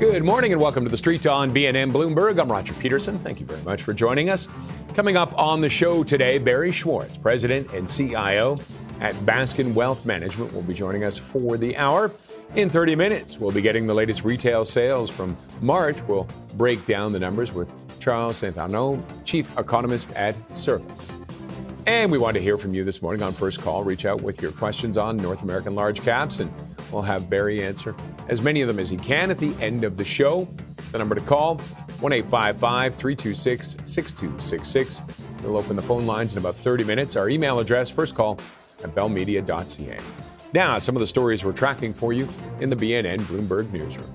Good morning and welcome to the Street on BNN Bloomberg. I'm Roger Peterson. Thank you very much for joining us. Coming up on the show today, Barry Schwartz, President and CIO at Baskin Wealth Management, will be joining us for the hour. In 30 minutes, we'll be getting the latest retail sales from March. We'll break down the numbers with Charles Saint-Arnaud, Chief Economist at Service. And we want to hear from you this morning on First Call. Reach out with your questions on North American large caps, and we'll have Barry answer as many of them as he can at the end of the show. The number to call, 1-855-326-6266. We'll open the phone lines in about 30 minutes. Our email address, firstcall@bellmedia.ca. Now, some of the stories we're tracking for you in the BNN Bloomberg newsroom.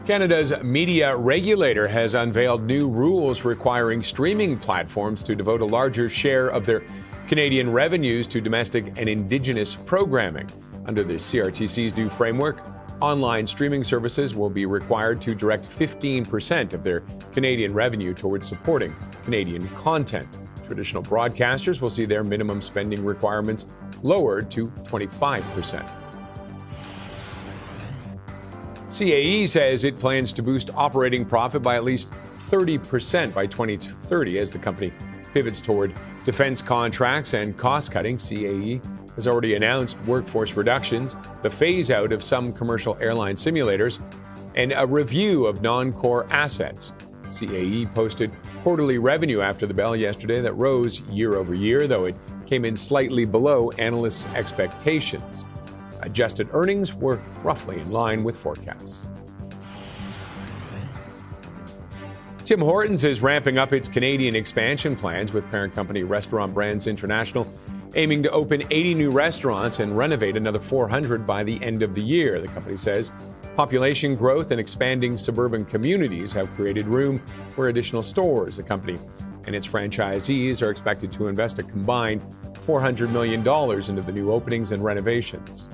Canada's media regulator has unveiled new rules requiring streaming platforms to devote a larger share of their Canadian revenues to domestic and Indigenous programming. Under the CRTC's new framework, online streaming services will be required to direct 15% of their Canadian revenue towards supporting Canadian content. Traditional broadcasters will see their minimum spending requirements lowered to 25%. CAE says it plans to boost operating profit by at least 30% by 2030 as the company pivots toward defense contracts and cost cutting. CAE has already announced workforce reductions, the phase out of some commercial airline simulators, and a review of non-core assets. CAE posted quarterly revenue after the bell yesterday that rose year over year, though it came in slightly below analysts' expectations. Adjusted earnings were roughly in line with forecasts. Tim Hortons is ramping up its Canadian expansion plans with parent company Restaurant Brands International, aiming to open 80 new restaurants and renovate another 400 by the end of the year. The company says population growth and expanding suburban communities have created room for additional stores. The company and its franchisees are expected to invest a combined $400 million into the new openings and renovations.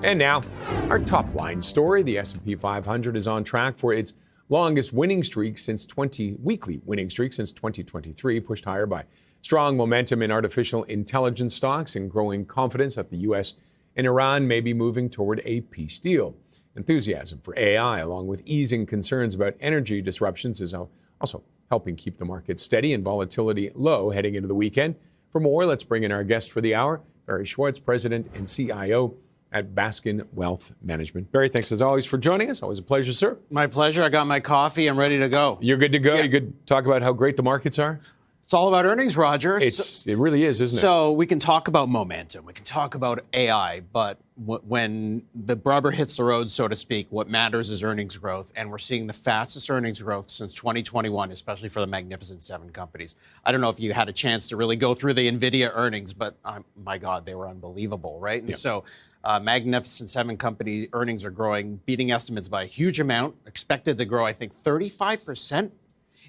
And now, our top line story. The S&P 500 is on track for its longest winning streak since weekly winning streak since 2023, pushed higher by strong momentum in artificial intelligence stocks and growing confidence that the U.S. and Iran may be moving toward a peace deal. Enthusiasm for AI, along with easing concerns about energy disruptions, is also helping keep the market steady and volatility low heading into the weekend. For more, let's bring in our guest for the hour, Barry Schwartz, President and CIO at Baskin Wealth Management. Barry, thanks as always for joining us. Always a pleasure, sir. My pleasure. I got my coffee. I'm ready to go. You're good to go? Yeah. You good to talk about how great the markets are? It's all about earnings, Roger. It really is, isn't it? So we can talk about momentum. We can talk about AI, but when the rubber hits the road, so to speak, what matters is earnings growth. And we're seeing the fastest earnings growth since 2021, especially for the Magnificent Seven companies. I don't know if you had a chance to really go through the Nvidia earnings, but my God, they were unbelievable, right? And so Magnificent Seven company earnings are growing, beating estimates by a huge amount, expected to grow, I think, 35%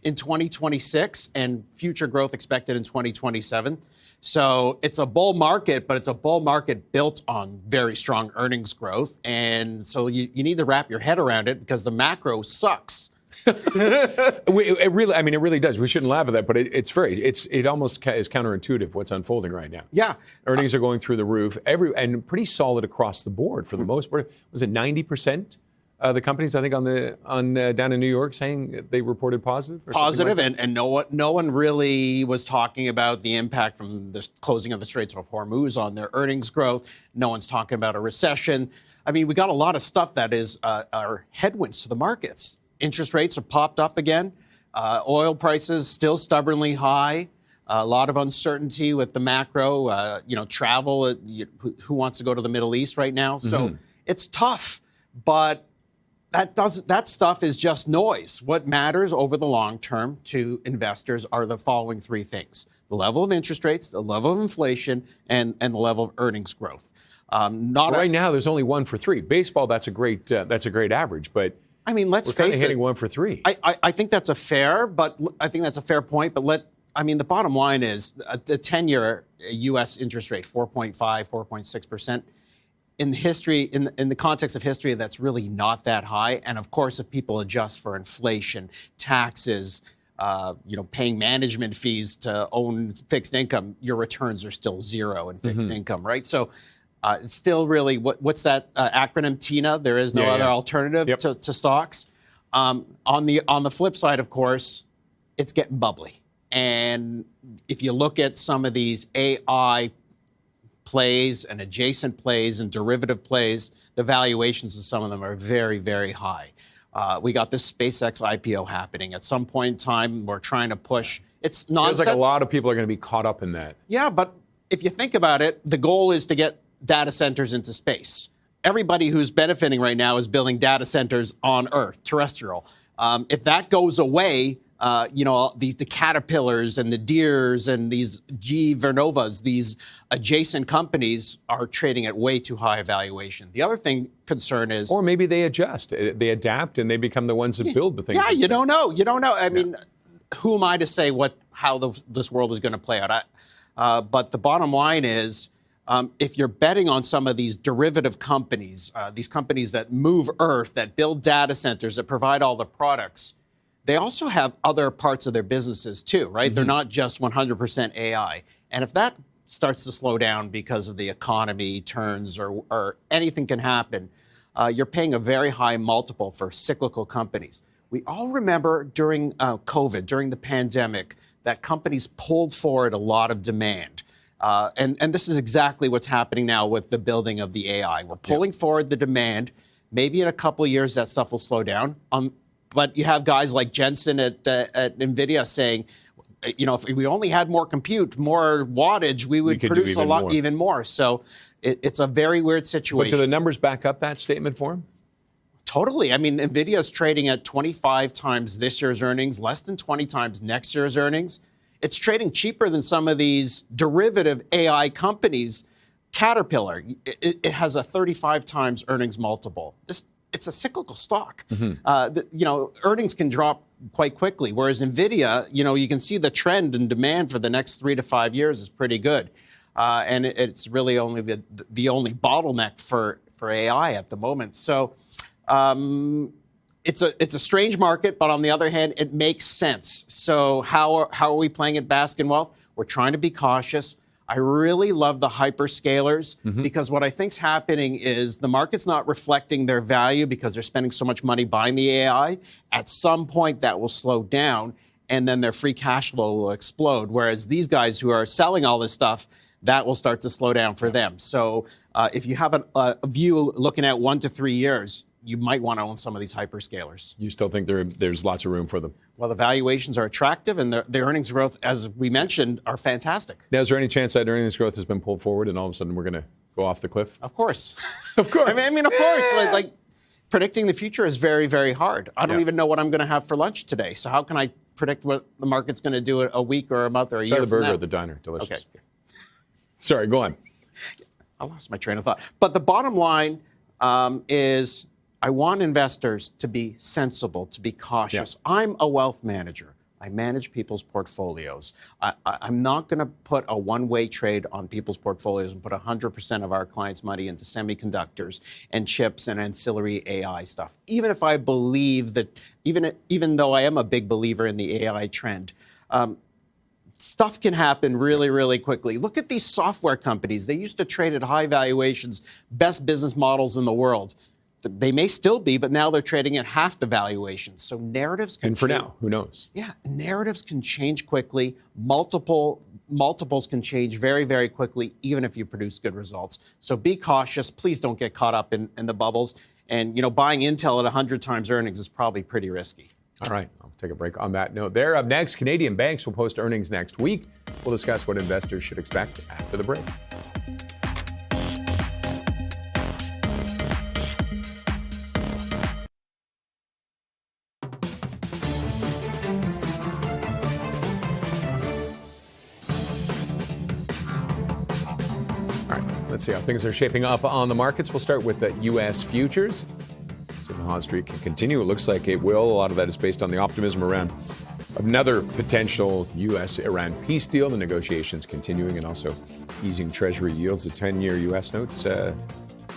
in 2026 and future growth expected in 2027. So it's a bull market, but it's a bull market built on very strong earnings growth. And so you need to wrap your head around it because the macro sucks. It really does. We shouldn't laugh at that, but it almost is counterintuitive what's unfolding right now. Yeah. Earnings are going through the roof, and pretty solid across the board for the most part. Was it 90%? The companies, I think, down in New York, saying they reported positive. And no one really was talking about the impact from the closing of the Straits of Hormuz on their earnings growth. No one's talking about a recession. I mean, we got a lot of stuff that are headwinds to the markets. Interest rates have popped up again. Oil prices still stubbornly high. A lot of uncertainty with the macro. Travel. Who wants to go to the Middle East right now? So it's tough, but that stuff is just noise. What matters over the long term to investors are the following three things: the level of interest rates, the level of inflation, and the level of earnings growth. Right now, there's only 1 for 3. Baseball, that's a great average, but I mean, let's we're face kind of it. hitting 1 for 3. I think that's a fair point. But the bottom line is the 10-year U.S. interest rate, 4.5, 4.6%. In history, in the context of history, that's really not that high. And of course, if people adjust for inflation, taxes, paying management fees to own fixed income, your returns are still zero in fixed income, right? So it's still really, what's that acronym, TINA? There is no other alternative to stocks. On the flip side, of course, it's getting bubbly. And if you look at some of these AI plays and adjacent plays and derivative plays, the valuations of some of them are very, very high. We got this SpaceX IPO happening. At some point in time, we're trying to push. It's nonsense. Feels like a lot of people are going to be caught up in that. Yeah, but if you think about it, the goal is to get data centers into space. Everybody who's benefiting right now is building data centers on Earth, terrestrial. If that goes away, the Caterpillars and the Deeres and these GE Vernovas, these adjacent companies are trading at way too high a valuation. The other concern is... Or maybe they adjust, they adapt, and they become the ones that build the things. Yeah, you don't know. I mean, who am I to say how this world is going to play out? But the bottom line is, if you're betting on some of these derivative companies, these companies that move Earth, that build data centers, that provide all the products, they also have other parts of their businesses too, right? They're not just 100% AI. And if that starts to slow down because of the economy turns or anything can happen, you're paying a very high multiple for cyclical companies. We all remember during COVID, during the pandemic, that companies pulled forward a lot of demand. And this is exactly what's happening now with the building of the AI. We're pulling forward the demand. Maybe in a couple of years, that stuff will slow down. But you have guys like Jensen at Nvidia saying, if we only had more compute, more wattage, we would produce even more. So it's a very weird situation. But do the numbers back up that statement for him? Totally. I mean, Nvidia is trading at 25 times this year's earnings, less than 20 times next year's earnings. It's trading cheaper than some of these derivative AI companies. Caterpillar, it has a 35 times earnings multiple. It's a cyclical stock. Earnings can drop quite quickly, whereas Nvidia, you can see the trend and demand for the next 3 to 5 years is pretty good, and it's really only the only bottleneck for AI at the moment. So it's a strange market, but on the other hand, it makes sense. So how are we playing at Baskin Wealth? We're trying to be cautious. I really love the hyperscalers because what I think's happening is the market's not reflecting their value because they're spending so much money buying the AI. At some point, that will slow down, and then their free cash flow will explode. Whereas these guys who are selling all this stuff, that will start to slow down for them. So if you have a view looking at 1 to 3 years, you might want to own some of these hyperscalers. You still think there's lots of room for them? Well, the valuations are attractive, and the earnings growth, as we mentioned, are fantastic. Now, is there any chance that earnings growth has been pulled forward and all of a sudden we're going to go off the cliff? Of course. Of course. I mean, of course. Like predicting the future is very, very hard. I don't even know what I'm going to have for lunch today. So how can I predict what the market's going to do a week or a month or a year from now? Try the burger at the diner. Delicious. Okay. Sorry, go on. I lost my train of thought. But the bottom line is I want investors to be sensible, to be cautious. Yeah. I'm a wealth manager. I manage people's portfolios. I'm not going to put a one-way trade on people's portfolios and put 100% of our clients' money into semiconductors and chips and ancillary AI stuff. Even if I believe that, even though I am a big believer in the AI trend, stuff can happen really, really quickly. Look at these software companies. They used to trade at high valuations, best business models in the world. They may still be, but now they're trading at half the valuation. So narratives can change. And for now, who knows? Yeah, narratives can change quickly. Multiples can change very, very quickly, even if you produce good results. So be cautious. Please don't get caught up in the bubbles. And, buying Intel at 100 times earnings is probably pretty risky. All right, I'll take a break on that note there. Up next, Canadian banks will post earnings next week. We'll discuss what investors should expect after the break. Let's see how things are shaping up on the markets. We'll start with the U.S. futures. So the Hawes Street can continue. It looks like it will. A lot of that is based on the optimism around another potential U.S.-Iran peace deal. The negotiations continuing and also easing Treasury yields. The 10-year U.S. notes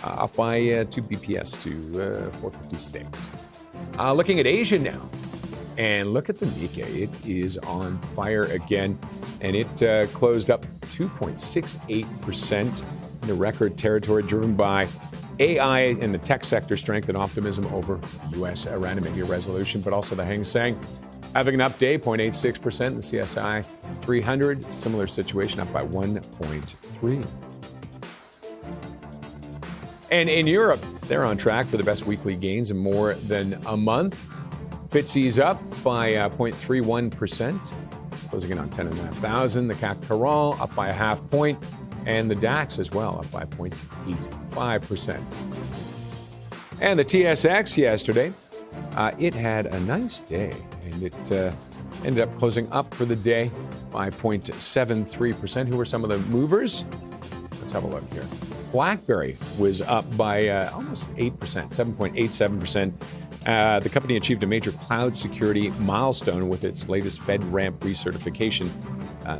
off by 2 BPS to 456. Looking at Asia now. And look at the Nikkei. It is on fire again, and it closed up 2.68% in the record territory, driven by AI and the tech sector strength and optimism over the U.S. Iran immediate resolution, but also the Hang Seng having an up day, 0.86%. The CSI 300, similar situation, up by 1.3%. And in Europe, they're on track for the best weekly gains in more than a month. FTSE's up by 0.31%, closing in on 10,500. The CAC Caral up by a half point, and the DAX as well up by 0.85%. And the TSX yesterday, it had a nice day, and it ended up closing up for the day by 0.73%. Who were some of the movers? Let's have a look here. BlackBerry was up by almost 8%, 7.87%. The company achieved a major cloud security milestone with its latest FedRAMP recertification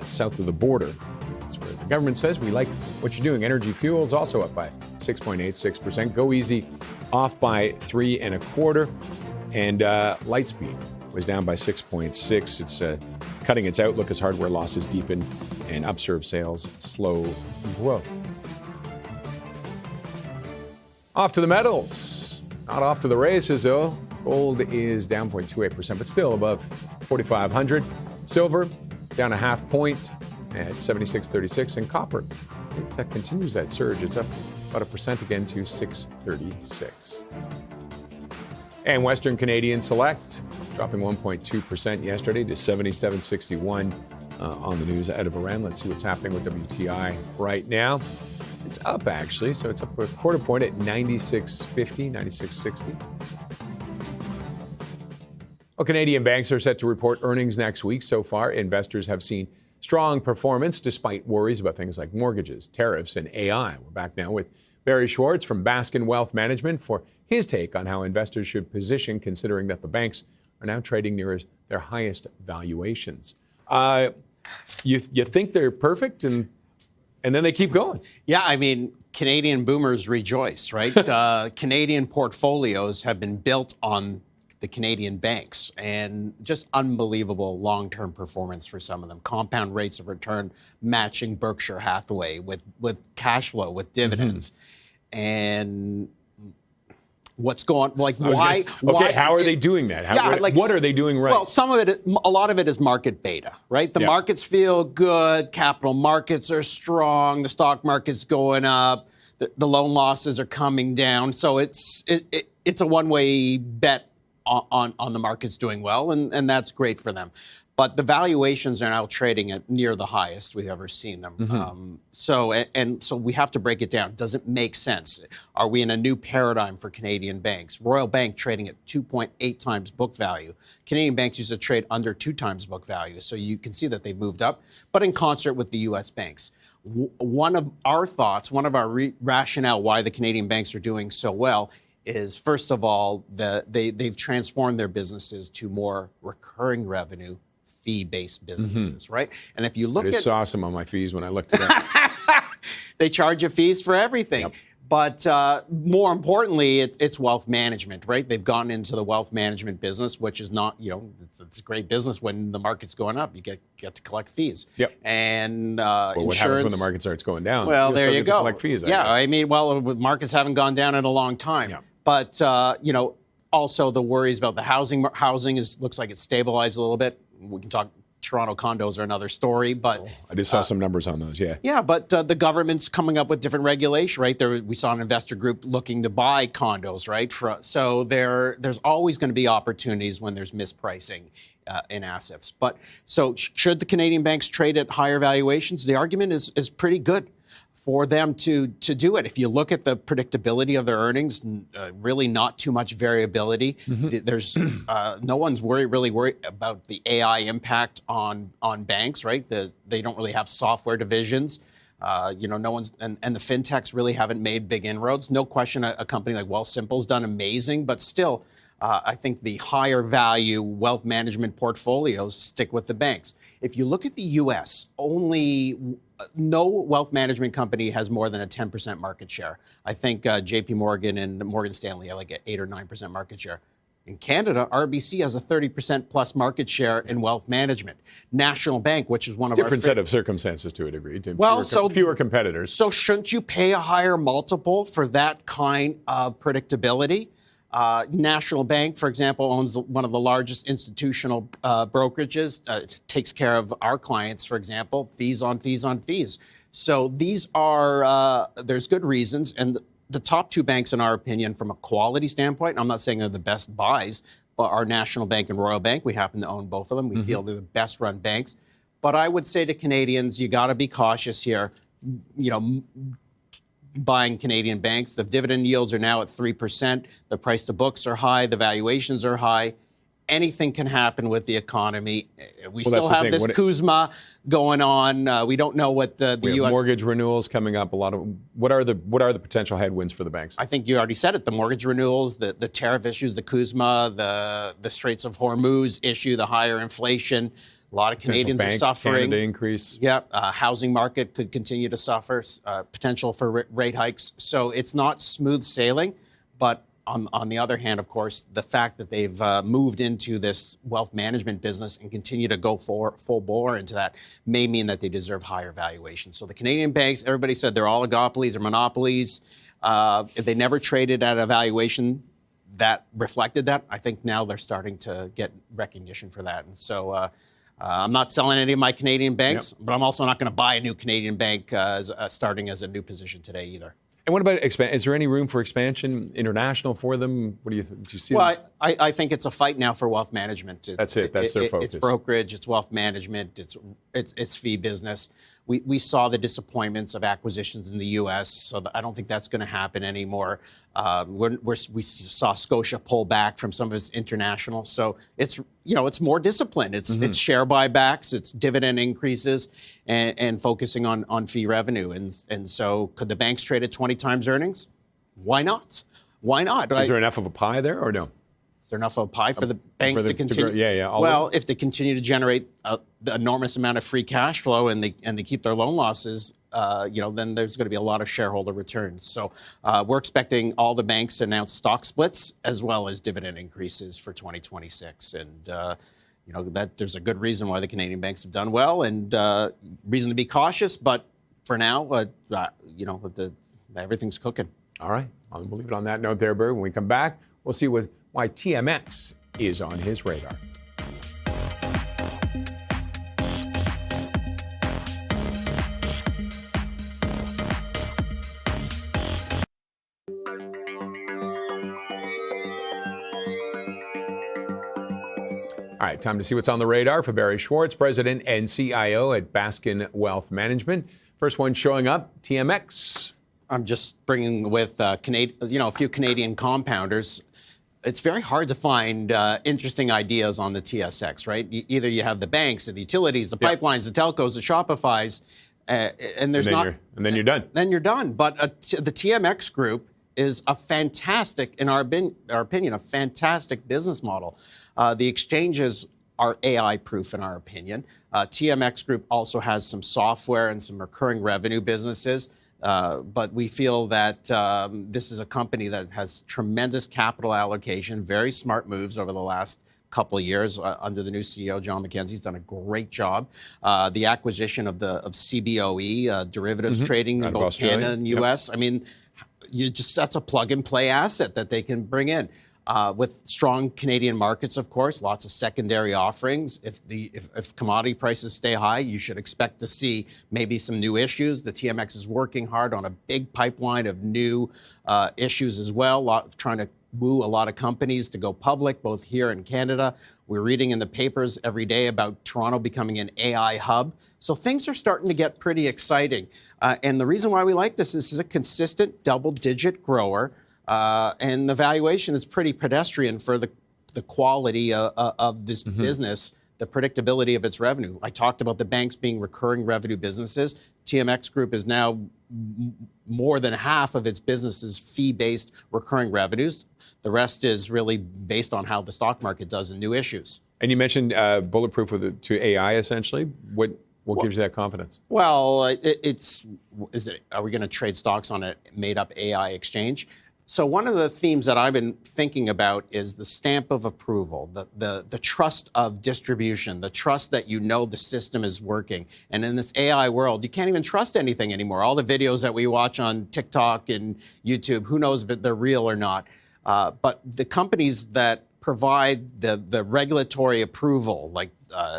south of the border. That's where the government says, we like what you're doing. Energy Fuels also up by 6.86%. Go Easy off by 3.25%. And Lightspeed was down by 6.6%. It's cutting its outlook as hardware losses deepen and Upserve sales slow growth. Off to the metals. Not off to the races, though. Gold is down 0.28%, but still above 4,500. Silver down a half point at 76.36. And copper, it continues that surge. It's up about 1% again to 6.36. And Western Canadian Select dropping 1.2% yesterday to 77.61 on the news out of Iran. Let's see what's happening with WTI right now. It's up, actually, so it's up a quarter point at 96.50, 96.60. Well, Canadian banks are set to report earnings next week. So far, investors have seen strong performance despite worries about things like mortgages, tariffs, and AI. We're back now with Barry Schwartz from Baskin Wealth Management for his take on how investors should position, considering that the banks are now trading near their highest valuations. You think they're perfect, and then they keep going. Yeah, I mean, Canadian boomers rejoice, right? Canadian portfolios have been built on the Canadian banks, and just unbelievable long-term performance for some of them. Compound rates of return matching Berkshire Hathaway with cash flow, with dividends. And what's going, like, why? How are they doing that? What are they doing right? Well, a lot of it is market beta, right? The markets feel good, capital markets are strong, the stock market's going up, the loan losses are coming down. So it's a one-way bet on the markets doing well, and that's great for them. But the valuations are now trading at near the highest we've ever seen them. So we have to break it down. Does it make sense? Are we in a new paradigm for Canadian banks? Royal Bank trading at 2.8 times book value. Canadian banks used to trade under 2 times book value. So you can see that they've moved up, but in concert with the U.S. banks. One of our thoughts, one of our rationale why the Canadian banks are doing so well is, first of all, they've transformed their businesses to more recurring revenue, fee-based businesses, right? And if you look I just saw some on my fees when I looked at that. They charge you fees for everything. Yep. But more importantly, it's wealth management, right? They've gone into the wealth management business, which is not, it's a great business when the market's going up. You get to collect fees. Yep. And what happens when the market starts going down? Well, there you go. Collect fees, I mean, markets haven't gone down in a long time. Yeah. But also the worries about the housing. Housing looks like it's stabilized a little bit. We can talk. Toronto condos are another story, but I just saw some numbers on those. Yeah. Yeah, but the government's coming up with different regulation, right? We saw an investor group looking to buy condos, right? So there's always going to be opportunities when there's mispricing in assets. But so should the Canadian banks trade at higher valuations? The argument is pretty good for them to do it. If you look at the predictability of their earnings, really not too much variability. There's no one's really worried about the AI impact on banks, right? They don't really have software divisions. No one's and the fintechs really haven't made big inroads. No question, a company like Wealthsimple's done amazing, but still, I think the higher value wealth management portfolios stick with the banks. If you look at the U.S., no wealth management company has more than a 10% market share. I think J.P. Morgan and Morgan Stanley have like an 8 or 9% market share. In Canada, RBC has a 30% plus market share in wealth management. National Bank, which is one of different set of circumstances to a degree. Fewer competitors. So shouldn't you pay a higher multiple for that kind of predictability? National Bank, for example, owns one of the largest institutional brokerages, takes care of our clients, for example, fees on fees on fees. So these are, there's good reasons. And the top two banks, in our opinion, from a quality standpoint, I'm not saying they're the best buys, but our National Bank and Royal Bank, we happen to own both of them. We feel they're the best run banks. But I would say to Canadians, you got to be cautious here. Buying Canadian banks. The dividend yields are now at 3%. The price to books are high. The valuations are high. Anything can happen with the economy. We still have this Kuzma going on. We don't know what the U.S. mortgage renewals coming up. What are the potential headwinds for the banks? I think you already said it. The mortgage renewals, the tariff issues, the Kuzma, the Straits of Hormuz issue, the higher inflation. A lot of Canadians are suffering. Canada increase. Yeah, housing market could continue to suffer. Potential for rate hikes. So it's not smooth sailing. But on the other hand, of course, the fact that they've moved into this wealth management business and continue to go full bore into that may mean that they deserve higher valuations. So the Canadian banks, everybody said they're oligopolies or monopolies. They never traded at a valuation that reflected that. I think now they're starting to get recognition for that. And so I'm not selling any of my Canadian banks, but I'm also not going to buy a new Canadian bank starting as a new position today either. And what about is there any room for expansion international for them? What do you think? Do you see? Well, I think it's a fight now for wealth management. That's it. That's their focus. It's brokerage. It's wealth management. It's fee business. We saw the disappointments of acquisitions in the U.S., so I don't think that's going to happen anymore. We saw Scotia pull back from some of its international, so it's more disciplined. It's share buybacks, it's dividend increases, and focusing on fee revenue. And so could the banks trade at 20 times earnings? Why not? Why not? Is there enough of a pie there, or no? Is there enough of a pie for the banks to continue? Well, if they continue to generate the enormous amount of free cash flow and they keep their loan losses, then there's going to be a lot of shareholder returns. So we're expecting all the banks to announce stock splits as well as dividend increases for 2026. And that there's a good reason why the Canadian banks have done well and reason to be cautious. But for now, everything's cooking. All right. I'll leave it on that note there, Barry. When we come back, we'll see why TMX is on his radar. All right, time to see what's on the radar for Barry Schwartz, President and CIO at Baskin Wealth Management. First one showing up, TMX. I'm just bringing with a few Canadian compounders. It's very hard to find interesting ideas on the TSX, right? Either you have the banks, the utilities, the pipelines, the telcos, the Shopifys, and there's not. And then you're done. Then you're done. But the TMX Group is a fantastic, in our opinion, a fantastic business model. The exchanges are AI-proof, in our opinion. TMX Group also has some software and some recurring revenue businesses. But we feel that this is a company that has tremendous capital allocation, very smart moves over the last couple of years under the new CEO, John McKenzie's done a great job. The acquisition of CBOE, derivatives trading in both Canada and U.S. I mean, that's a plug-and-play asset that they can bring in. With strong Canadian markets, of course, lots of secondary offerings. If commodity prices stay high, you should expect to see maybe some new issues. The TMX is working hard on a big pipeline of new issues as well, trying to woo a lot of companies to go public, both here in Canada. We're reading in the papers every day about Toronto becoming an AI hub. So things are starting to get pretty exciting. And the reason why we like this is a consistent double-digit grower. And the valuation is pretty pedestrian for the quality of this business, the predictability of its revenue. I talked about the banks being recurring revenue businesses. TMX Group is now more than half of its business is fee-based recurring revenues. The rest is really based on how the stock market does and new issues. And you mentioned bulletproof to AI, essentially. What gives you that confidence? Well, are we going to trade stocks on a made-up AI exchange? So one of the themes that I've been thinking about is the stamp of approval, the trust of distribution, the trust that you know the system is working. And in this AI world, you can't even trust anything anymore. All the videos that we watch on TikTok and YouTube, who knows if they're real or not. But the companies that provide the regulatory approval, like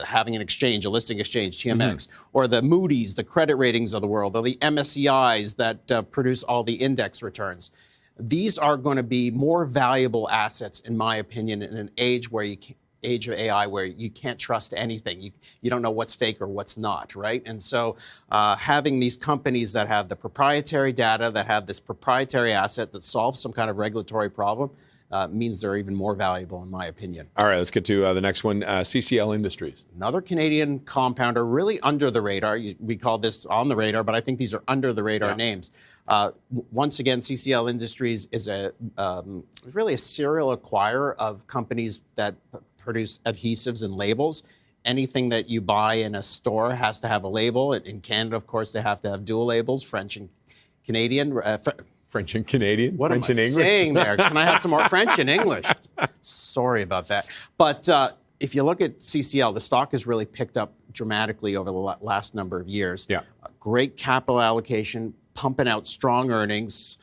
having an exchange, a listing exchange, TMX, or the Moody's, the credit ratings of the world, or the MSCIs that produce all the index returns. These are going to be more valuable assets, in my opinion, in an age where age of AI, where you can't trust anything. You don't know what's fake or what's not, right? And so having these companies that have the proprietary data, that have this proprietary asset that solves some kind of regulatory problem, means they're even more valuable, in my opinion. All right, let's get to the next one, CCL Industries. Another Canadian compounder, really under the radar. We call this on the radar, but I think these are under the radar names. Once again, CCL Industries is really a serial acquirer of companies that produce adhesives and labels. Anything that you buy in a store has to have a label. In Canada, of course, they have to have dual labels, French and Canadian. French and Canadian? What French am I and English? saying there? Can I have some more French and English? Sorry about that. But if you look at CCL, the stock has really picked up dramatically over the last number of years. Yeah. Great capital allocation, pumping out strong earnings,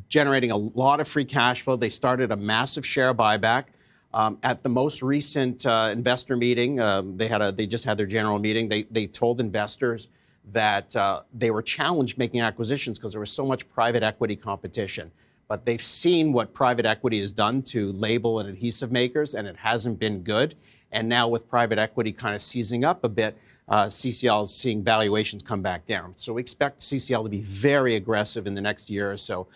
generating a lot of free cash flow. They started a massive share buyback. At the most recent investor meeting, they just had their general meeting. They told investors that they were challenged making acquisitions because there was so much private equity competition. But they've seen what private equity has done to label and adhesive makers, and it hasn't been good. And now with private equity kind of seizing up a bit, CCL is seeing valuations come back down. So we expect CCL to be very aggressive in the next year or so,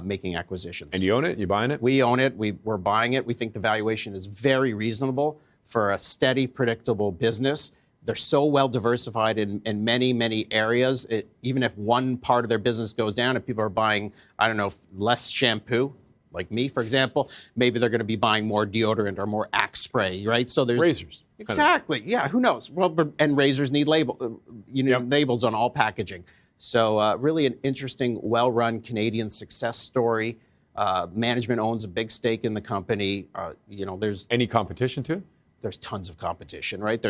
making acquisitions. And you own it? You buying it? We own it. We're buying it. We think the valuation is very reasonable for a steady, predictable business. They're so well diversified in many, many areas. Even if one part of their business goes down, if people are buying, I don't know, less shampoo, like me, for example, maybe they're going to be buying more deodorant or more Axe spray, right? So there's razors. Exactly. Yeah. Who knows? Well, and razors need labels on all packaging. So really an interesting, well-run Canadian success story. Management owns a big stake in the company. There's any competition to it? There's tons of competition, right?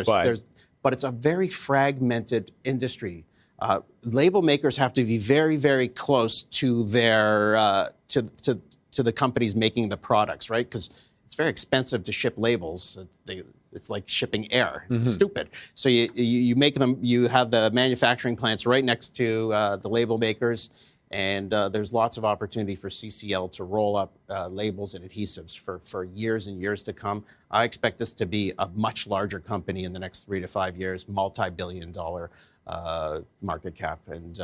But it's a very fragmented industry. Label makers have to be very, very close to their to the companies making the products, right? Because it's very expensive to ship labels. It's like shipping air. It's stupid. So you make them. You have the manufacturing plants right next to the label makers, and there's lots of opportunity for CCL to roll up labels and adhesives for years and years to come. I expect this to be a much larger company in the next 3 to 5 years, multi-billion-dollar market cap. And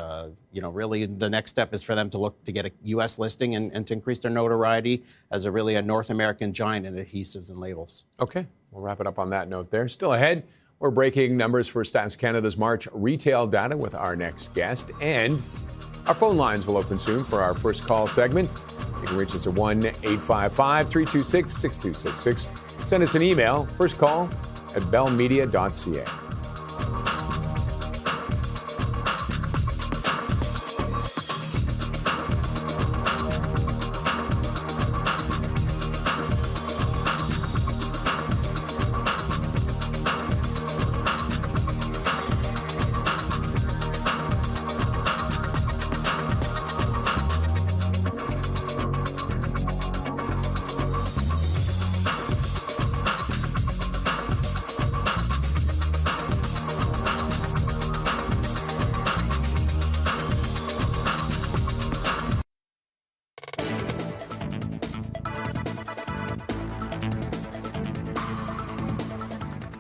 really the next step is for them to look to get a U.S. listing and to increase their notoriety as a North American giant in adhesives and labels. Okay, we'll wrap it up on that note there. Still ahead, we're breaking numbers for Stats Canada's March retail data with our next guest, and our phone lines will open soon for our first call segment. You can reach us at 1-855-326-6266. Send us an email, firstcall@bellmedia.ca.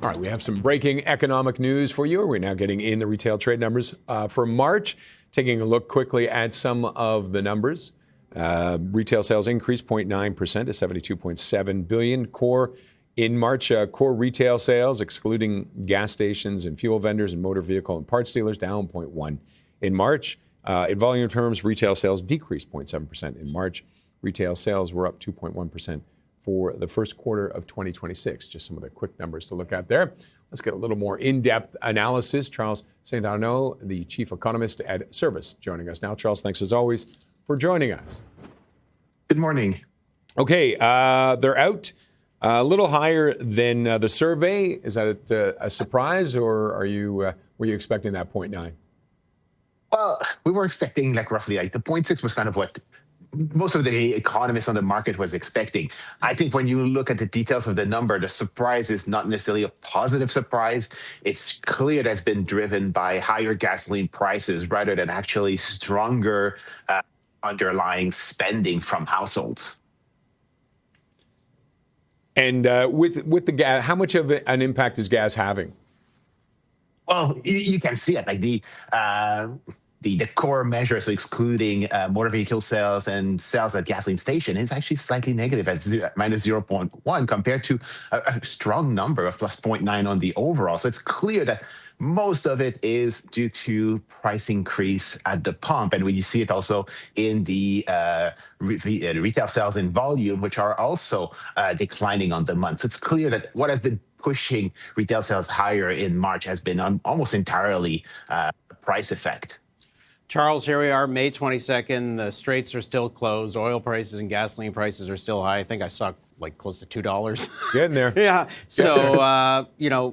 All right, we have some breaking economic news for you. We're now getting in the retail trade numbers for March. Taking a look quickly at some of the numbers. Retail sales increased 0.9% to $72.7 billion. Core in March, core retail sales, excluding gas stations and fuel vendors and motor vehicle and parts dealers, down 0.1%. In March, in volume terms, retail sales decreased 0.7%. In March, retail sales were up 2.1%. For the first quarter of 2026. Just some of the quick numbers to look at there. Let's get a little more in-depth analysis. Charles St. Arnaud, the chief economist at Service, joining us now. Charles, thanks as always for joining us. Good morning. Okay, they're out a little higher than the survey. Is that a surprise, or were you expecting that 0.9? Well, we were expecting like roughly like the point 0.6 was kind of what most of the economists on the market was expecting. I think when you look at the details of the number, the surprise is not necessarily a positive surprise. It's clear that's been driven by higher gasoline prices rather than actually stronger underlying spending from households. And with the gas, how much of an impact is gas having? Well, you can see it like the core measure, so excluding motor vehicle sales and sales at gasoline station, is actually slightly negative at minus 0.1 compared to a strong number of plus 0.9 on the overall. So it's clear that most of it is due to price increase at the pump. And you see it also in the retail sales in volume, which are also declining on the month. So it's clear that what has been pushing retail sales higher in March has been almost entirely price effect. Charles, here we are, May 22nd. The straits are still closed. Oil prices and gasoline prices are still high. I think I saw like close to $2. Getting there. Yeah. So,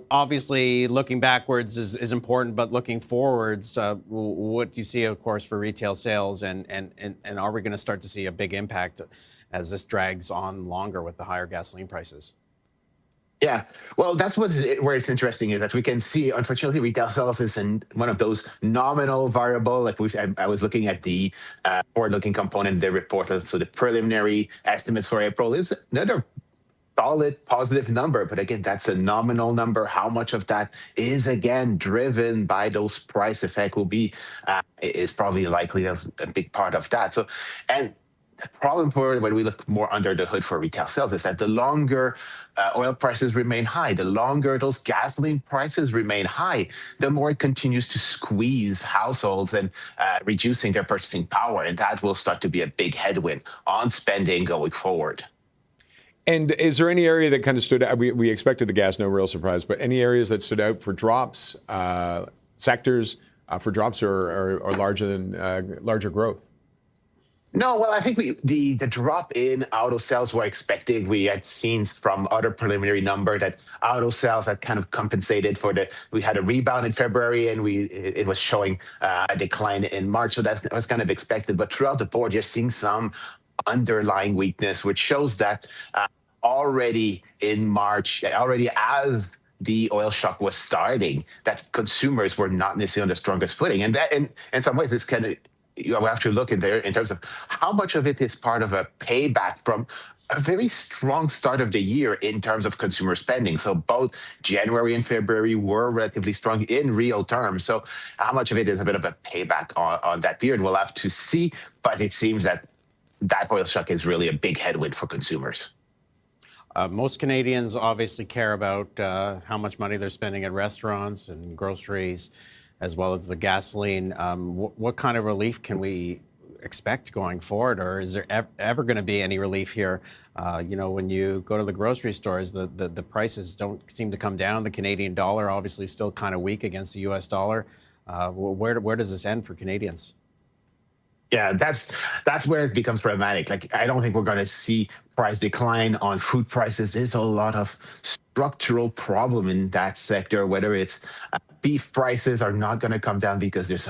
obviously looking backwards is important, but looking forwards, what do you see, of course, for retail sales? And are we going to start to see a big impact as this drags on longer with the higher gasoline prices? Yeah, well, that's where it's interesting is that we can see, unfortunately, retail sales is one of those nominal variable. Like I was looking at the forward-looking component of the report, so the preliminary estimates for April is another solid positive number. But again, that's a nominal number. How much of that is, again, driven by those price effect will be, is probably likely a big part of that. So, and the problem for when we look more under the hood for retail sales is that the longer oil prices remain high, the longer those gasoline prices remain high, the more it continues to squeeze households and reducing their purchasing power. And that will start to be a big headwind on spending going forward. And is there any area that kind of stood out? We expected the gas, no real surprise, but any areas that stood out for drops, sectors for drops or larger growth? No, well, I think the drop in auto sales we're expecting. We had seen from other preliminary number that auto sales had kind of compensated for we had a rebound in February and it was showing a decline in March. So that was kind of expected. But throughout the board, you're seeing some underlying weakness, which shows that already in March, already as the oil shock was starting, that consumers were not necessarily on the strongest footing. And that in some ways, it's kind of, you have to look in there in terms of how much of it is part of a payback from a very strong start of the year in terms of consumer spending. So both January and February were relatively strong in real terms. So how much of it is a bit of a payback on that period, we'll have to see. But it seems that oil shock is really a big headwind for consumers. Most Canadians obviously care about how much money they're spending at restaurants and groceries, as well as the gasoline. What kind of relief can we expect going forward, or is there ever going to be any relief here? When you go to the grocery stores, the prices don't seem to come down. The Canadian dollar obviously still kind of weak against the U.S. dollar. Where does this end for Canadians? Yeah, that's where it becomes problematic. Like, I don't think we're going to see price decline on food prices. There's a lot of structural problem in that sector, whether it's beef prices are not going to come down because there's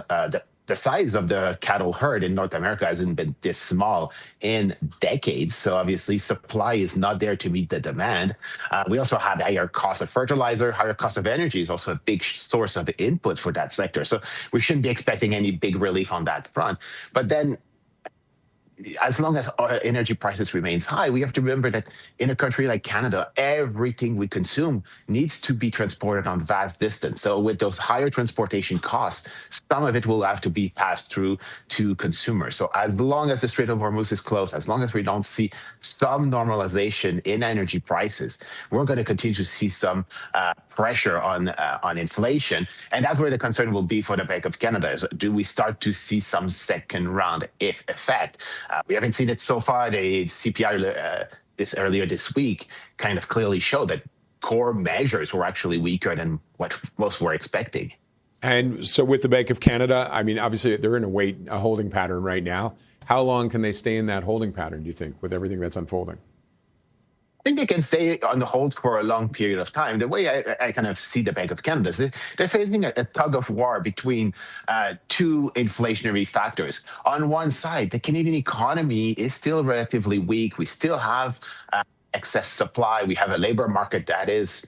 the size of the cattle herd in North America hasn't been this small in decades. So obviously supply is not there to meet the demand. We also have higher cost of fertilizer, higher cost of energy is also a big source of input for that sector. So we shouldn't be expecting any big relief on that front. But then as long as our energy prices remains high, we have to remember that in a country like Canada, everything we consume needs to be transported on vast distance. So with those higher transportation costs, some of it will have to be passed through to consumers. So as long as the Strait of Hormuz is closed, as long as we don't see some normalization in energy prices, we're going to continue to see some pressure on inflation. And that's where the concern will be for the Bank of Canada is, do we start to see some second round effect? We haven't seen it so far. The CPI earlier this week kind of clearly showed that core measures were actually weaker than what most were expecting. And so with the Bank of Canada, I mean, obviously they're in a holding pattern right now. How long can they stay in that holding pattern, do you think, with everything that's unfolding? I think they can stay on the hold for a long period of time. The way I kind of see the Bank of Canada is they're facing a tug of war between two inflationary factors. On one side, the Canadian economy is still relatively weak. We still have excess supply. We have a labor market that is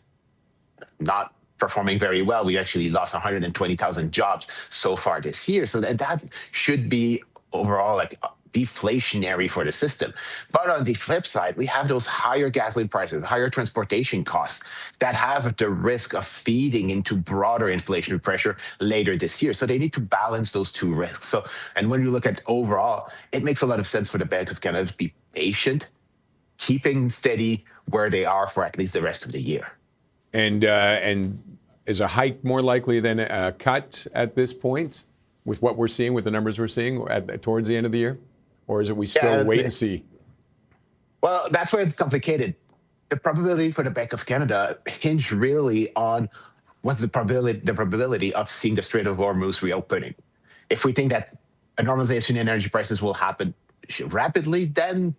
not performing very well. We actually lost 120,000 jobs so far this year. So that should be overall like deflationary for the system. But on the flip side, we have those higher gasoline prices, higher transportation costs that have the risk of feeding into broader inflationary pressure later this year. So they need to balance those two risks. So, and when you look at overall, it makes a lot of sense for the Bank of Canada to be patient, keeping steady where they are for at least the rest of the year. And is a hike more likely than a cut at this point with what we're seeing, with the numbers we're seeing towards the end of the year? Or is it we still wait and see? Well, that's where it's complicated. The probability for the Bank of Canada hinge really on what's the probability of seeing the Strait of Hormuz reopening. If we think that a normalization in energy prices will happen rapidly, then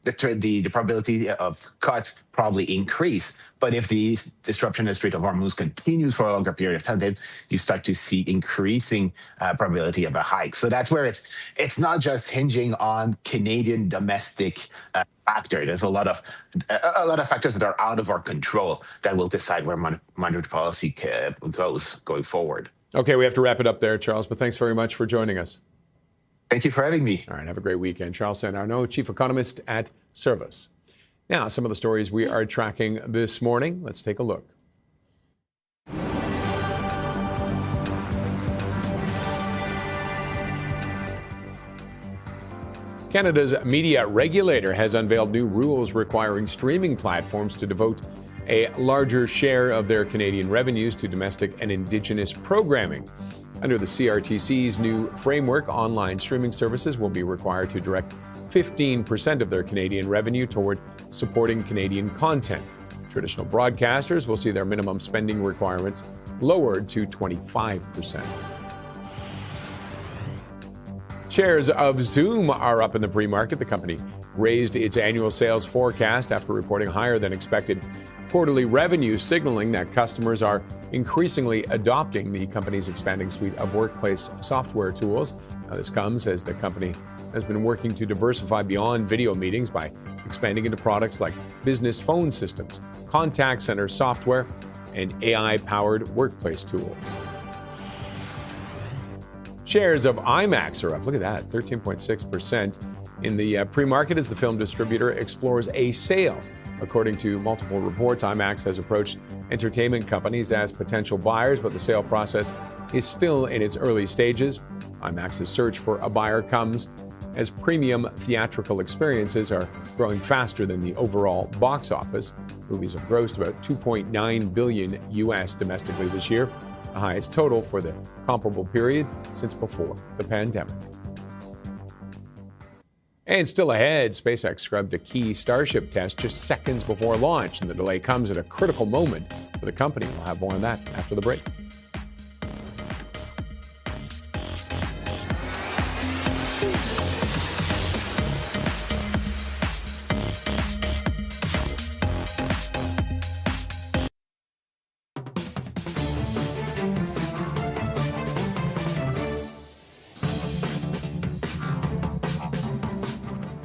the probability of cuts probably increase. But if the disruption in the Strait of Hormuz continues for a longer period of time, then you start to see increasing probability of a hike. So that's where it's not just hinging on Canadian domestic factor. There's a lot of factors that are out of our control that will decide where monetary policy goes going forward. Okay, we have to wrap it up there, Charles, but thanks very much for joining us. Thank you for having me. All right, have a great weekend. Charles St-Arnaud, Chief Economist at Service. Now, some of the stories we are tracking this morning. Let's take a look. Canada's media regulator has unveiled new rules requiring streaming platforms to devote a larger share of their Canadian revenues to domestic and Indigenous programming. Under the CRTC's new framework, online streaming services will be required to direct 15% of their Canadian revenue toward supporting Canadian content. Traditional broadcasters will see their minimum spending requirements lowered to 25%. Shares of Zoom are up in the pre-market. The company raised its annual sales forecast after reporting higher than expected quarterly revenue, signaling that customers are increasingly adopting the company's expanding suite of workplace software tools. Now, this comes as the company has been working to diversify beyond video meetings by expanding into products like business phone systems, contact center software, and AI-powered workplace tools. Shares of IMAX are up. Look at that, 13.6% in the pre-market as the film distributor explores a sale. According to multiple reports, IMAX has approached entertainment companies as potential buyers, but the sale process is still in its early stages. IMAX's search for a buyer comes as premium theatrical experiences are growing faster than the overall box office. Movies have grossed about $2.9 billion US domestically this year, the highest total for the comparable period since before the pandemic. And still ahead, SpaceX scrubbed a key Starship test just seconds before launch, and the delay comes at a critical moment for the company. We'll have more on that after the break.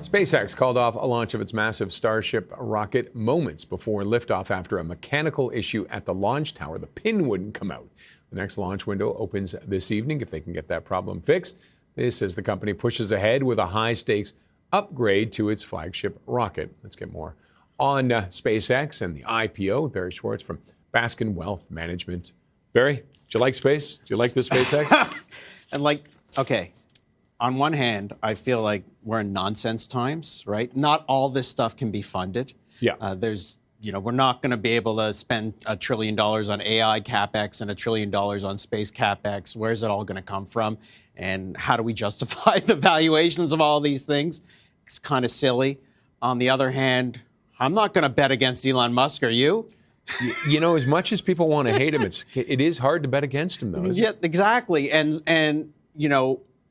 SpaceX called off a launch of its massive Starship rocket moments before liftoff after a mechanical issue at the launch tower. The pin wouldn't come out. The next launch window opens this evening if they can get that problem fixed. This as the company pushes ahead with a high-stakes upgrade to its flagship rocket. Let's get more on SpaceX and the IPO. Barry Schwartz from Baskin Wealth Management. Barry, do you like space? Do you like this SpaceX? Okay. On one hand, I feel like we're in nonsense times, right? Not all this stuff can be funded. Yeah. We're not going to be able to spend $1 trillion on AI capex and $1 trillion on space capex. Where's it all going to come from? And how do we justify the valuations of all these things? It's kind of silly. On the other hand, I'm not going to bet against Elon Musk. Are you? You know, as much as people want to hate him, it is hard to bet against him, though. Yeah, exactly. And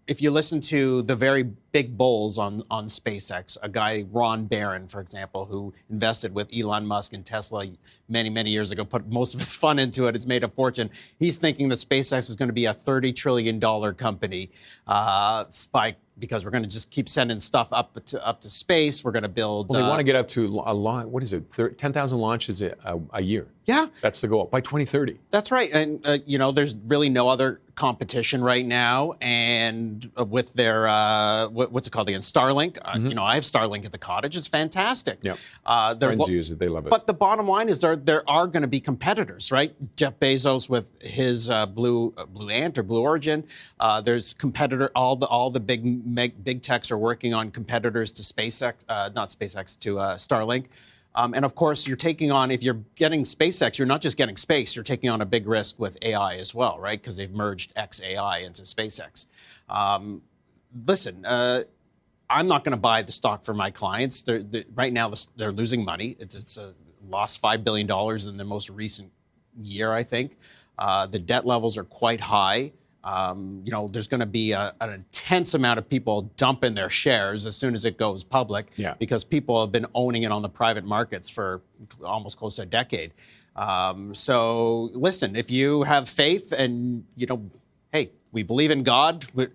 if you listen to the very big bulls on SpaceX, a guy, Ron Barron, for example, who invested with Elon Musk and Tesla many, many years ago, put most of his fun into it, it's made a fortune. He's thinking that SpaceX is going to be a $30 trillion company because we're going to just keep sending stuff up to space. We're going to build. Well, they want to get up to a lot. What is it? 10,000 launches a year. Yeah, that's the goal by 2030. That's right, and there's really no other competition right now, and with their what's it called again, Starlink. I have Starlink at the cottage. It's fantastic. Yeah, friends use it. They love it. But the bottom line is there are going to be competitors, right? Jeff Bezos with his Blue Ant or Blue Origin. There's competitor. All the big techs are working on competitors to SpaceX, not SpaceX, to Starlink. And of course, you're taking on, if you're getting SpaceX, you're not just getting space, you're taking on a big risk with AI as well, right? Because they've merged XAI into SpaceX. Listen, I'm not going to buy the stock for my clients. Right now, they're losing money. It's lost $5 billion in the most recent year, I think. The debt levels are quite high. There's going to be an intense amount of people dumping their shares as soon as it goes public, because people have been owning it on the private markets for almost close to a decade. So listen, if you have faith and, hey, we believe in God, we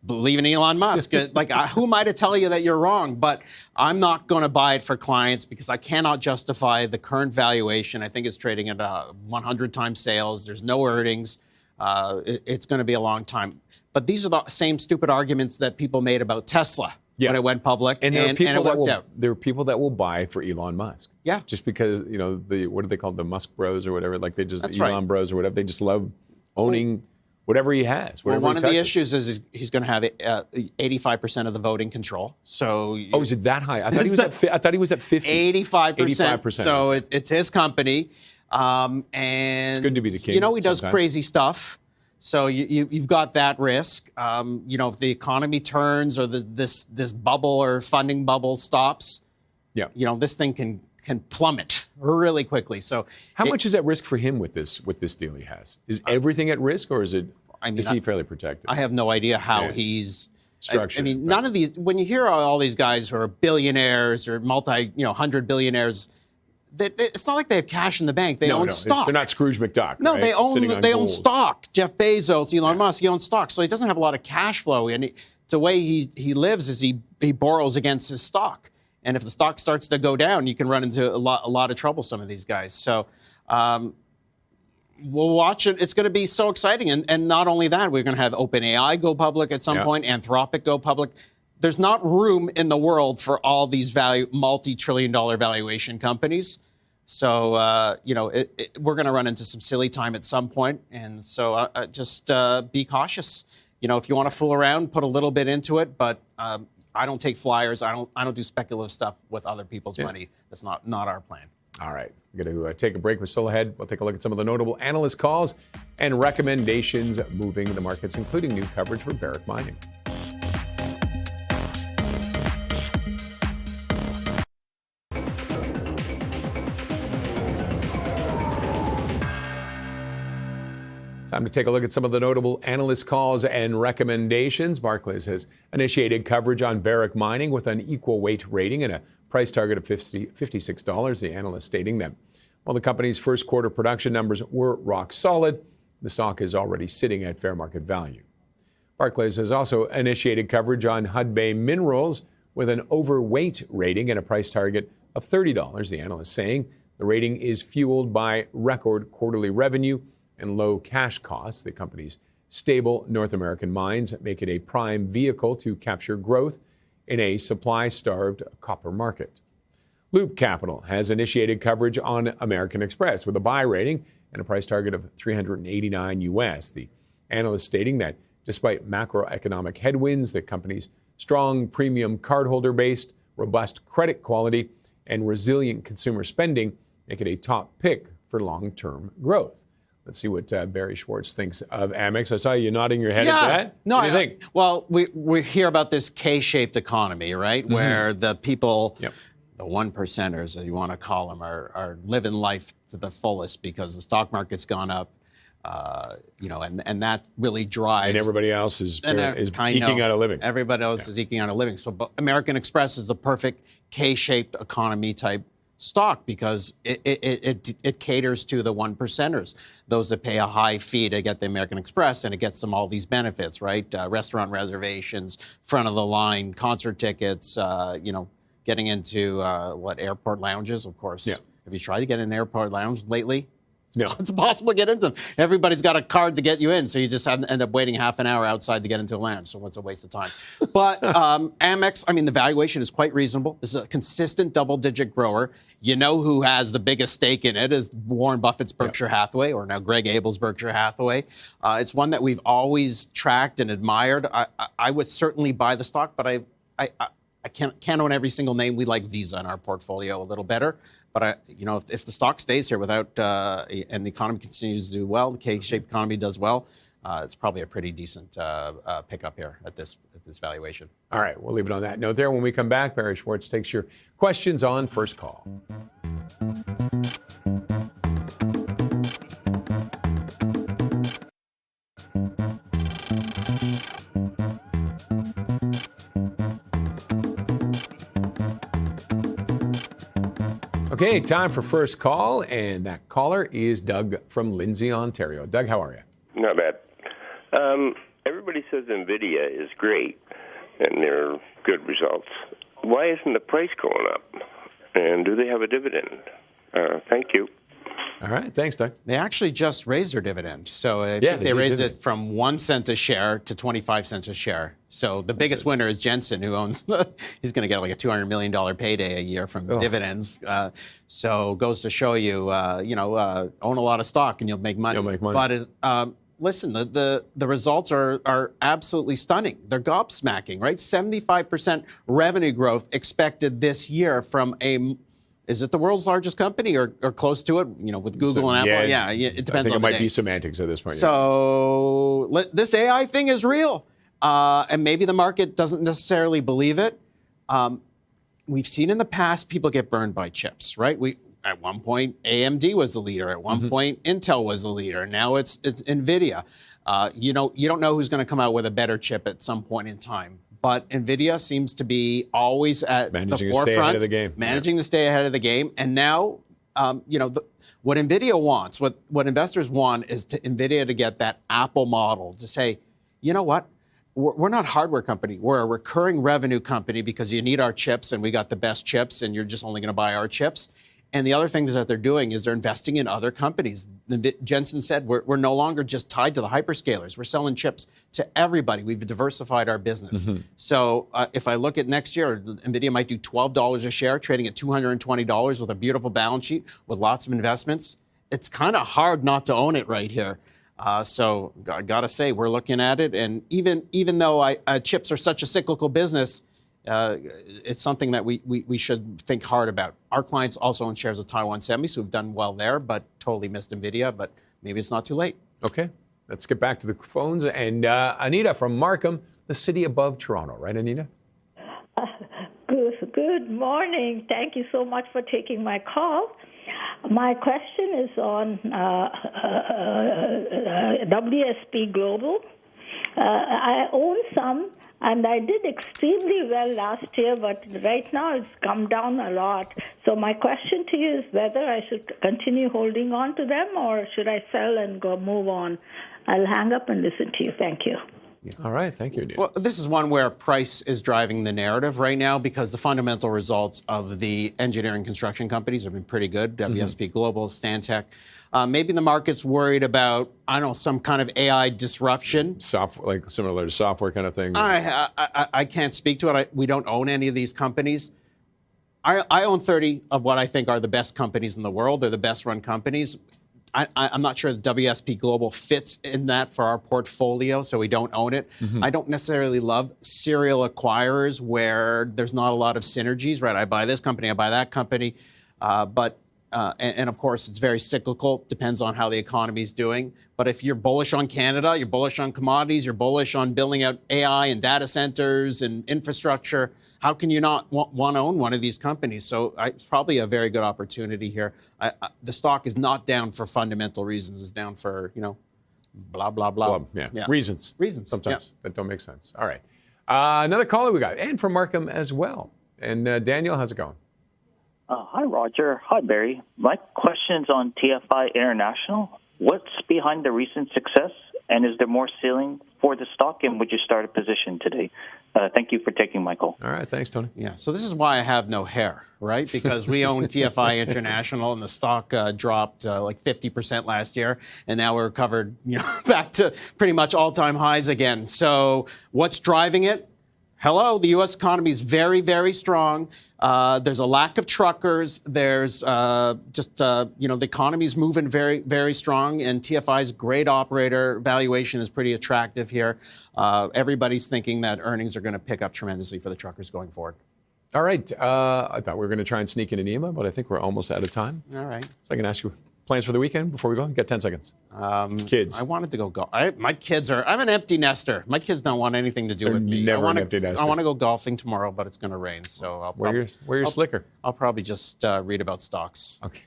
believe in Elon Musk, who am I to tell you that you're wrong? But I'm not going to buy it for clients because I cannot justify the current valuation. I think it's trading at 100 times sales. There's no earnings. It's going to be a long time. But these are the same stupid arguments that people made about Tesla when it went public. And there are people that will buy for Elon Musk. Yeah. Just because, what do they call the Musk bros or whatever? Like they just, That's Elon right. bros or whatever. They just love owning whatever he has. Well, one of the issues is he's going to have 85% of the voting control. So is it that high? I thought he was at 50. 85%. So it's his company. And it's good to be the king. He does sometimes. crazy stuff. So you've got that risk. If the economy turns or this bubble or funding bubble stops, this thing can plummet really quickly. So how much is at risk for him with this deal he has? Is everything at risk, or is he fairly protected? I have no idea how he's structured. None of these. When you hear all these guys who are billionaires or $100 billionaires. It's not like they have cash in the bank. They own stock. They're not Scrooge McDuck. No, right? they own stock. Jeff Bezos, Elon Musk, he owns stock. So he doesn't have a lot of cash flow. And the way he lives is he borrows against his stock. And if the stock starts to go down, you can run into a lot of trouble, some of these guys. So we'll watch it. It's going to be so exciting. And not only that, we're going to have OpenAI go public at some point, Anthropic go public. There's not room in the world for all these multi-trillion-dollar valuation companies. So, we're going to run into some silly time at some point. And so just be cautious. If you want to fool around, put a little bit into it. But I don't take flyers. I don't do speculative stuff with other people's money. That's not our plan. All right. We're going to take a break. We're still ahead. We'll take a look at some of the notable analyst calls and recommendations moving the markets, including new coverage for Barrick Mining. Time to take a look at some of the notable analyst calls and recommendations. Barclays has initiated coverage on Barrick Mining with an equal weight rating and a price target of $56. The analyst stating that while the company's first quarter production numbers were rock solid, the stock is already sitting at fair market value. Barclays has also initiated coverage on Hudbay Minerals with an overweight rating and a price target of $30. The analyst saying the rating is fueled by record quarterly revenue and low cash costs. The company's stable North American mines make it a prime vehicle to capture growth in a supply-starved copper market. Loop Capital has initiated coverage on American Express with a buy rating and a price target of $389 US. The analyst stating that despite macroeconomic headwinds, the company's strong premium cardholder-based, robust credit quality, and resilient consumer spending make it a top pick for long-term growth. Let's see what Barry Schwartz thinks of Amex. I saw you nodding your head at that. No, what do you think? Well, we hear about this K-shaped economy, right? Mm-hmm. Where the people, the one percenters, as you want to call them, are living life to the fullest because the stock market's gone up. And that really drives. And everybody else is eking out a living. Everybody else is eking out a living. So American Express is the perfect K-shaped economy type stock because it caters to the one percenters, those that pay a high fee to get the American Express, and it gets them all these benefits, right? Restaurant reservations, front of the line, concert tickets, getting into airport lounges, of course. Yeah. Have you tried to get in an airport lounge lately? No. It's impossible to get into them. Everybody's got a card to get you in, so you just end up waiting half an hour outside to get into a lounge. So what's a waste of time? But Amex, the valuation is quite reasonable. This is a consistent double-digit grower. You know who has the biggest stake in it is Warren Buffett's Berkshire Hathaway, or now Greg Abel's Berkshire Hathaway. It's one that we've always tracked and admired. I would certainly buy the stock, but I can't own every single name. We like Visa in our portfolio a little better. But if the stock stays here without and the economy continues to do well, the K-shaped economy does well, it's probably a pretty decent pickup here at this valuation. All right, we'll leave it on that note there. When we come back, Barry Schwartz takes your questions on First Call. Okay, time for First Call, and that caller is Doug from Lindsay, Ontario. Doug, how are you? Not bad. Everybody says Nvidia is great, and they're good results. Why isn't the price going up? And do they have a dividend? Thank you. All right, thanks, Doug. They actually just raised their dividend. So they raised it from 1 cent a share to 25 cents a share. So the biggest winner is Jensen, who owns, he's going to get like a $200 million payday a year from dividends. So goes to show you, own a lot of stock and you'll make money. You'll make money. But listen, the results are absolutely stunning. They're gobsmacking, right? 75% revenue growth expected this year from is it the world's largest company or close to it? With Google and Apple. Yeah, it depends on the day. I think it might be semantics at this point. So this AI thing is real, and maybe the market doesn't necessarily believe it. We've seen in the past people get burned by chips, right? At one point AMD was the leader. At one point Intel was the leader. Now it's Nvidia. You don't know who's going to come out with a better chip at some point in time. But Nvidia seems to be always at the forefront, to stay ahead of the game. Managing to stay ahead of the game. And now, what Nvidia wants, what investors want, is Nvidia to get that Apple model to say, you know what, we're not a hardware company. We're a recurring revenue company because you need our chips, and we got the best chips, and you're just only going to buy our chips. And the other things that they're doing is they're investing in other companies. Jensen said we're no longer just tied to the hyperscalers. We're selling chips to everybody. We've diversified our business. So if I look at next year, Nvidia might do $12 a share, trading at $220 with a beautiful balance sheet with lots of investments. It's kind of hard not to own it right here. So I got to say, we're looking at it. And even though chips are such a cyclical business, it's something that we should think hard about. Our clients also own shares of Taiwan Semis, who've done well there, but totally missed Nvidia. But maybe it's not too late. Okay, let's get back to the phones. And Anita from Markham, the city above Toronto, right, Anita? Good morning. Thank you so much for taking my call. My question is on WSP Global. I own some. And I did extremely well last year, but right now it's come down a lot. So my question to you is whether I should continue holding on to them or should I sell and move on? I'll hang up and listen to you. Thank you. All right. Thank you, Anita. Well, this is one where price is driving the narrative right now because the fundamental results of the engineering construction companies have been pretty good. WSP Global, Stantec. Maybe the market's worried about, some kind of AI disruption. Software, like similar to software kind of thing. I can't speak to it. We don't own any of these companies. I own 30 of what I think are the best companies in the world. They're the best run companies. I'm not sure that WSP Global fits in that for our portfolio, so we don't own it. I don't necessarily love serial acquirers where there's not a lot of synergies, right? I buy this company, I buy that company, and of course, it's very cyclical, depends on how the economy is doing. But if you're bullish on Canada, you're bullish on commodities, you're bullish on building out AI and data centers and infrastructure, how can you not want to own one of these companies? So it's probably a very good opportunity here. The stock is not down for fundamental reasons. It's down for, blah, blah, blah. Yeah. Reasons. Sometimes that don't make sense. All right. Another caller we got, and from Markham as well. And Daniel, how's it going? Hi, Roger. Hi, Barry. My question's on TFI International. What's behind the recent success, and is there more ceiling for the stock, and would you start a position today? Thank you for taking my call. All right. Thanks, Tony. Yeah. So this is why I have no hair, right? Because we own TFI International, and the stock dropped like 50% last year, and now we're recovered, back to pretty much all-time highs again. So what's driving it? Hello, the U.S. economy is very, very strong. There's a lack of truckers. There's the economy's moving very, very strong, and TFI's a great operator. Valuation is pretty attractive here. Everybody's thinking that earnings are going to pick up tremendously for the truckers going forward. All right. I thought we were going to try and sneak in an email, but I think we're almost out of time. All right. So I can ask you plans for the weekend before we go? You got 10 seconds. Kids. I wanted to go golf. My kids are. I'm an empty nester. My kids don't want anything to do with me. Never an empty nester. I want to go golfing tomorrow, but it's going to rain, so I'll wear your slicker. I'll probably just read about stocks. Okay.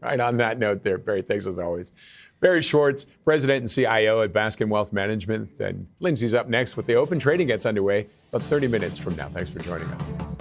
Right on that note there, Barry, thanks as always. Barry Schwartz, President and CIO at Baskin Wealth Management. And Lindsay's up next with the open trading gets underway about 30 minutes from now. Thanks for joining us.